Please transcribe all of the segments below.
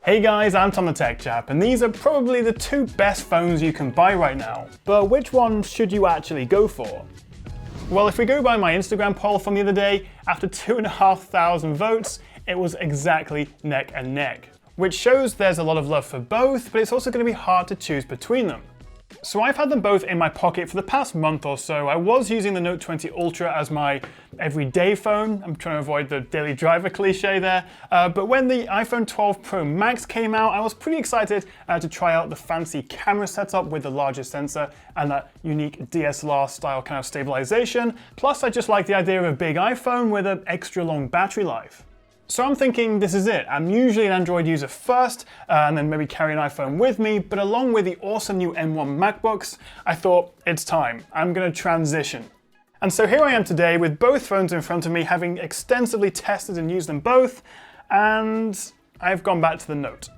Hey guys, I'm Tom the Tech Chap, and these are probably the two best phones you can buy right now. But which one should you actually go for? Well, if we go by my Instagram poll from the other day, after 2,500 votes, it was exactly neck and neck. Which shows there's a lot of love for both, but it's also going to be hard to choose between them. So I've had them both in my pocket for the past month or so. I was using the Note 20 Ultra as my everyday phone. I'm trying to avoid the daily driver cliche there. But when the iPhone 12 Pro Max came out, I was pretty excited to try out the fancy camera setup with the larger sensor and that unique DSLR style kind of stabilization. Plus, I just like the idea of a big iPhone with an extra long battery life. So I'm thinking this is it. I'm usually an Android user first, and then maybe carry an iPhone with me, but along with the awesome new M1 MacBooks, I thought it's time. I'm gonna transition. And so here I am today with both phones in front of me, having extensively tested and used them both, and I've gone back to the Note.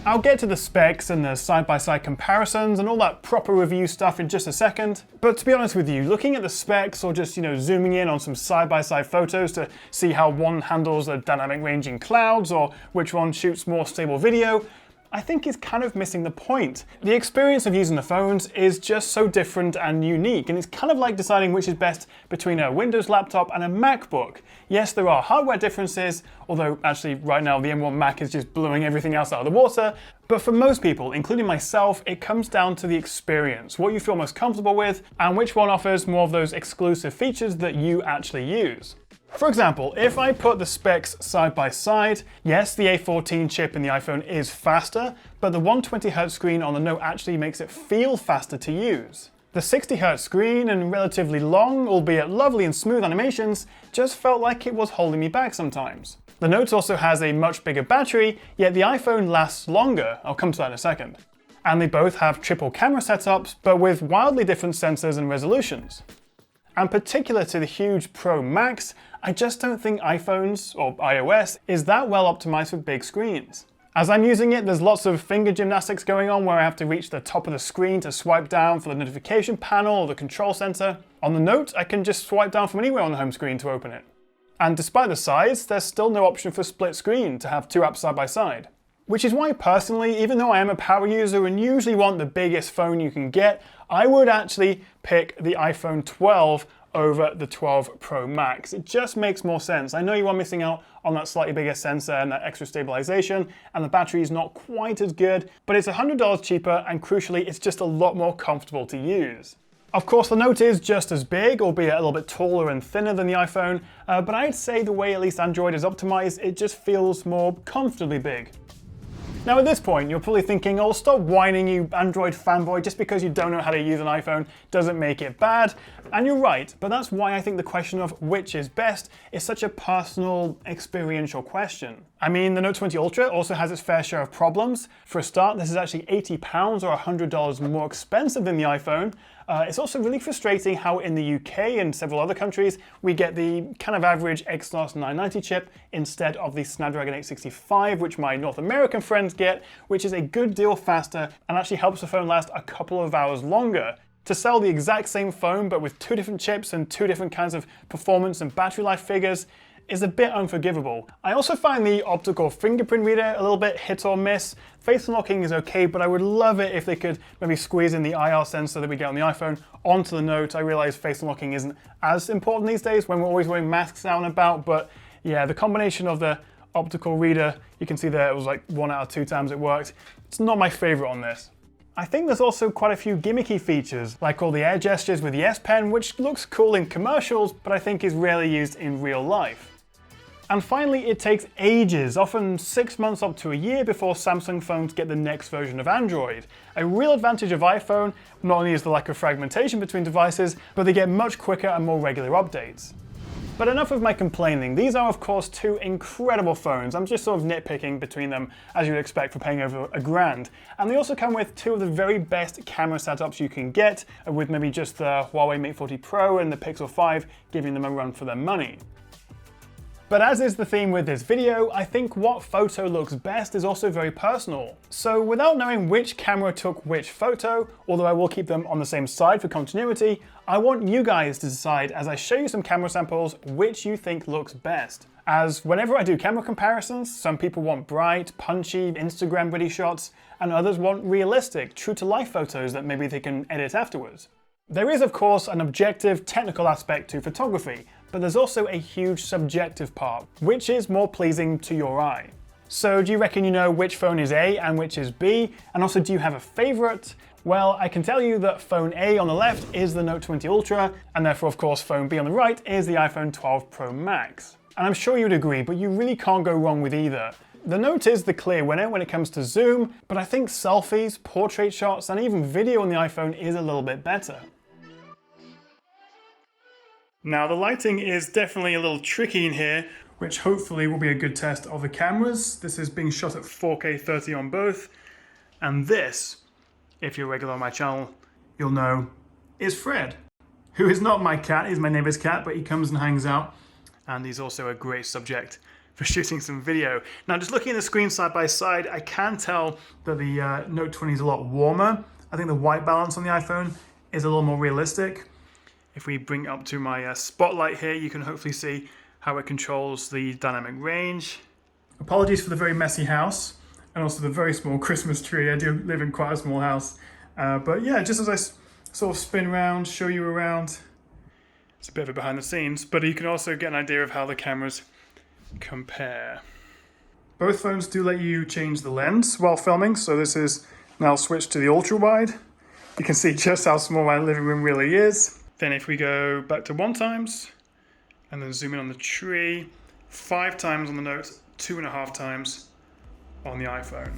I'll get to the specs and the side-by-side comparisons and all that proper review stuff in just a second. But to be honest with you, looking at the specs or just, zooming in on some side-by-side photos to see how one handles the dynamic range in clouds or which one shoots more stable video, I think is kind of missing the point. The experience of using the phones is just so different and unique, and it's kind of like deciding which is best between a Windows laptop and a MacBook. Yes, there are hardware differences, although actually right now the M1 Mac is just blowing everything else out of the water, but for most people, including myself, it comes down to the experience, what you feel most comfortable with, and which one offers more of those exclusive features that you actually use. For example, if I put the specs side by side, yes, the A14 chip in the iPhone is faster, but the 120Hz screen on the Note actually makes it feel faster to use. The 60Hz screen and relatively long, albeit lovely and smooth animations, just felt like it was holding me back sometimes. The Note also has a much bigger battery, yet the iPhone lasts longer. I'll come to that in a second. And they both have triple camera setups, but with wildly different sensors and resolutions. And particular to the huge Pro Max, I just don't think iPhones, or iOS, is that well optimized for big screens. As I'm using it, there's lots of finger gymnastics going on where I have to reach the top of the screen to swipe down for the notification panel or the control center. On the Note, I can just swipe down from anywhere on the home screen to open it. And despite the size, there's still no option for split screen to have two apps side by side. Which is why personally, even though I am a power user and usually want the biggest phone you can get, I would actually pick the iPhone 12 over the 12 Pro Max. It just makes more sense. I know you are missing out on that slightly bigger sensor and that extra stabilization, and the battery is not quite as good, but it's $100 cheaper, and crucially, it's just a lot more comfortable to use. Of course, the Note is just as big, albeit a little bit taller and thinner than the iPhone, but I'd say the way at least Android is optimized, it just feels more comfortably big. Now at this point, you're probably thinking, oh, stop whining, you Android fanboy, just because you don't know how to use an iPhone doesn't make it bad. And you're right, but that's why I think the question of which is best is such a personal, experiential question. I mean, the Note 20 Ultra also has its fair share of problems. For a start, this is actually £80 or $100 more expensive than the iPhone. It's also really frustrating how in the UK and several other countries, we get the kind of average Exynos 990 chip instead of the Snapdragon 865, which my North American friends get, which is a good deal faster and actually helps the phone last a couple of hours longer. To sell the exact same phone but with two different chips and two different kinds of performance and battery life figures is a bit unforgivable. I also find the optical fingerprint reader a little bit hit or miss. Face unlocking is okay, but I would love it if they could maybe squeeze in the IR sensor that we get on the iPhone onto the Note. I realize face unlocking isn't as important these days when we're always wearing masks out and about, but yeah, the combination of the optical reader, you can see there it was like 1 out of 2 times it worked. It's not my favorite on this. I think there's also quite a few gimmicky features, like all the air gestures with the S Pen, which looks cool in commercials, but I think is rarely used in real life. And finally, it takes ages, often 6 months up to a year before Samsung phones get the next version of Android. A real advantage of iPhone not only is the lack of fragmentation between devices, but they get much quicker and more regular updates. But enough of my complaining. These are of course two incredible phones. I'm just sort of nitpicking between them as you'd expect for paying over $1,000. And they also come with two of the very best camera setups you can get, with maybe just the Huawei Mate 40 Pro and the Pixel 5 giving them a run for their money. But as is the theme with this video, I think what photo looks best is also very personal. So without knowing which camera took which photo, although I will keep them on the same side for continuity, I want you guys to decide as I show you some camera samples which you think looks best. As whenever I do camera comparisons, some people want bright, punchy, Instagram-ready shots, and others want realistic, true-to-life photos that maybe they can edit afterwards. There is, of course, an objective, technical aspect to photography, but there's also a huge subjective part, which is more pleasing to your eye. So do you reckon you know which phone is A and which is B? And also, do you have a favorite? Well, I can tell you that phone A on the left is the Note 20 Ultra, and therefore, of course, phone B on the right is the iPhone 12 Pro Max. And I'm sure you'd agree, but you really can't go wrong with either. The Note is the clear winner when it comes to zoom, but I think selfies, portrait shots, and even video on the iPhone is a little bit better. Now the lighting is definitely a little tricky in here, which hopefully will be a good test of the cameras. This is being shot at 4K 30 on both. And this, if you're regular on my channel, you'll know, is Fred, who is not my cat, he's my neighbor's cat, but he comes and hangs out. And he's also a great subject for shooting some video. Now just looking at the screen side by side, I can tell that the Note 20 is a lot warmer. I think the white balance on the iPhone is a little more realistic. If we bring it up to my spotlight here, you can hopefully see how it controls the dynamic range. Apologies for the very messy house and also the very small Christmas tree. I do live in quite a small house. But yeah, just as I sort of spin around, show you around, it's a bit of a behind the scenes, but you can also get an idea of how the cameras compare. Both phones do let you change the lens while filming, so this is now switched to the ultra wide. You can see just how small my living room really is. Then if we go back to 1x, and then zoom in on the tree, 5x on the Note, 2.5x on the iPhone.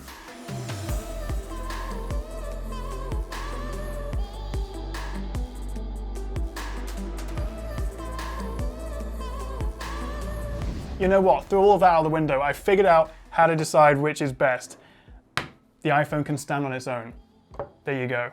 You know what, through all of that out of the window, I figured out how to decide which is best. The iPhone can stand on its own. There you go.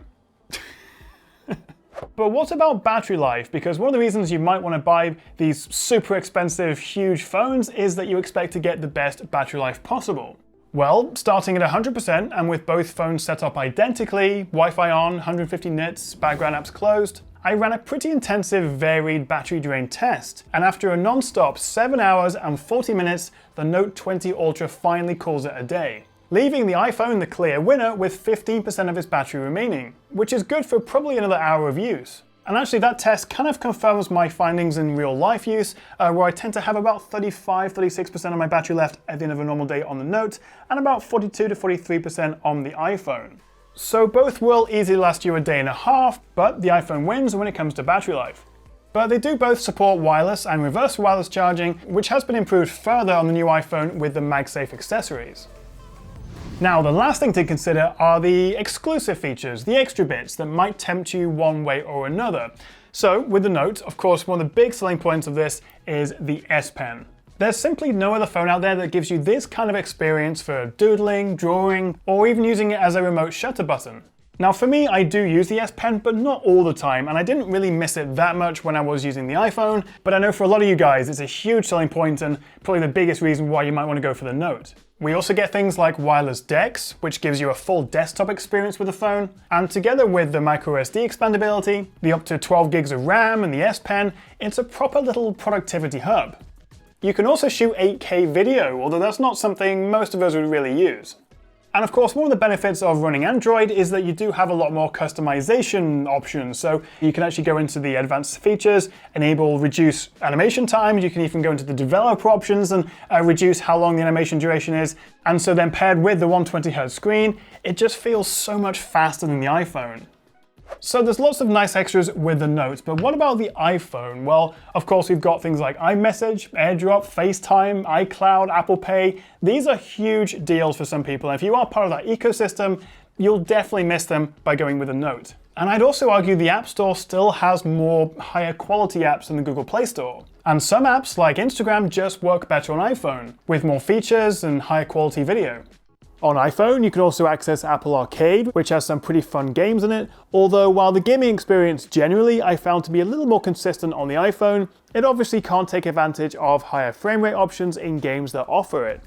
But what about battery life? Because one of the reasons you might want to buy these super expensive, huge phones is that you expect to get the best battery life possible. Well, starting at 100% and with both phones set up identically, Wi-Fi on, 150 nits, background apps closed, I ran a pretty intensive varied battery drain test. And after a non-stop 7 hours and 40 minutes, the Note 20 Ultra finally calls it a day, leaving the iPhone the clear winner with 15% of its battery remaining, which is good for probably another hour of use. And actually that test kind of confirms my findings in real life use, where I tend to have about 35–36% of my battery left at the end of a normal day on the Note, and about 42–43% on the iPhone. So both will easily last you a day and a half, but the iPhone wins when it comes to battery life. But they do both support wireless and reverse wireless charging, which has been improved further on the new iPhone with the MagSafe accessories. Now, the last thing to consider are the exclusive features, the extra bits that might tempt you one way or another. So, with the Note, of course, one of the big selling points of this is the S Pen. There's simply no other phone out there that gives you this kind of experience for doodling, drawing, or even using it as a remote shutter button. Now for me, I do use the S Pen, but not all the time, and I didn't really miss it that much when I was using the iPhone, but I know for a lot of you guys it's a huge selling point and probably the biggest reason why you might want to go for the Note. We also get things like wireless DeX, which gives you a full desktop experience with the phone, and together with the microSD expandability, the up to 12 gigs of RAM and the S Pen, it's a proper little productivity hub. You can also shoot 8K video, although that's not something most of us would really use. And of course, one of the benefits of running Android is that you do have a lot more customization options. So you can actually go into the advanced features, enable reduce animation time. You can even go into the developer options and reduce how long the animation duration is. And so then paired with the 120Hz screen, it just feels so much faster than the iPhone. So there's lots of nice extras with the Note, but what about the iPhone? Well, of course we've got things like iMessage, AirDrop, FaceTime, iCloud, Apple Pay. These are huge deals for some people, and if you are part of that ecosystem, you'll definitely miss them by going with the Note. And I'd also argue the App Store still has more higher quality apps than the Google Play Store. And some apps like Instagram just work better on iPhone, with more features and higher quality video. On iPhone, you can also access Apple Arcade, which has some pretty fun games in it, although while the gaming experience generally I found to be a little more consistent on the iPhone, it obviously can't take advantage of higher frame rate options in games that offer it.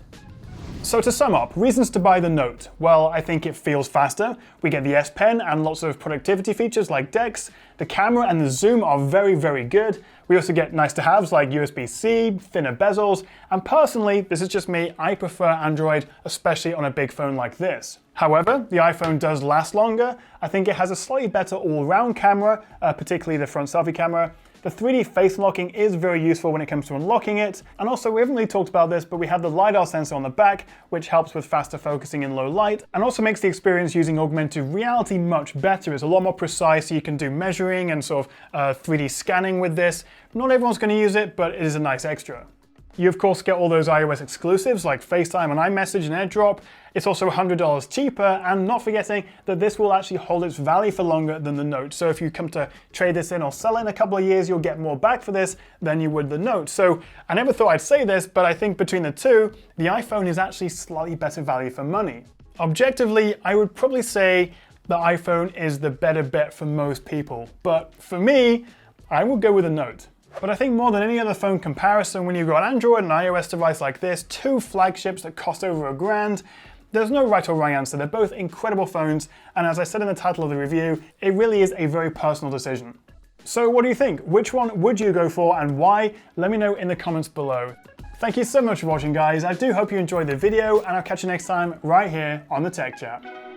So to sum up, reasons to buy the Note. Well, I think it feels faster. We get the S Pen and lots of productivity features like DeX. The camera and the zoom are very, very good. We also get nice to haves like USB-C, thinner bezels, and personally, this is just me, I prefer Android, especially on a big phone like this. However, the iPhone does last longer. I think it has a slightly better all-round camera, particularly the front selfie camera. The 3D face unlocking is very useful when it comes to unlocking it, and also we haven't really talked about this, but we have the LiDAR sensor on the back, which helps with faster focusing in low light, and also makes the experience using augmented reality much better. It's a lot more precise, so you can do measuring and sort of 3D scanning with this. Not everyone's going to use it, but it is a nice extra. You of course get all those iOS exclusives like FaceTime and iMessage and AirDrop. It's also $100 cheaper, and not forgetting that this will actually hold its value for longer than the Note. So if you come to trade this in or sell it in a couple of years, you'll get more back for this than you would the Note. So I never thought I'd say this, but I think between the two, the iPhone is actually slightly better value for money. Objectively, I would probably say the iPhone is the better bet for most people. But for me, I would go with the Note. But I think more than any other phone comparison, when you've got an Android and iOS device like this, two flagships that cost over $1,000, there's no right or wrong answer. They're both incredible phones, and as I said in the title of the review, it really is a very personal decision. So what do you think? Which one would you go for and why? Let me know in the comments below. Thank you so much for watching, guys. I do hope you enjoyed the video, and I'll catch you next time right here on the Tech Chap.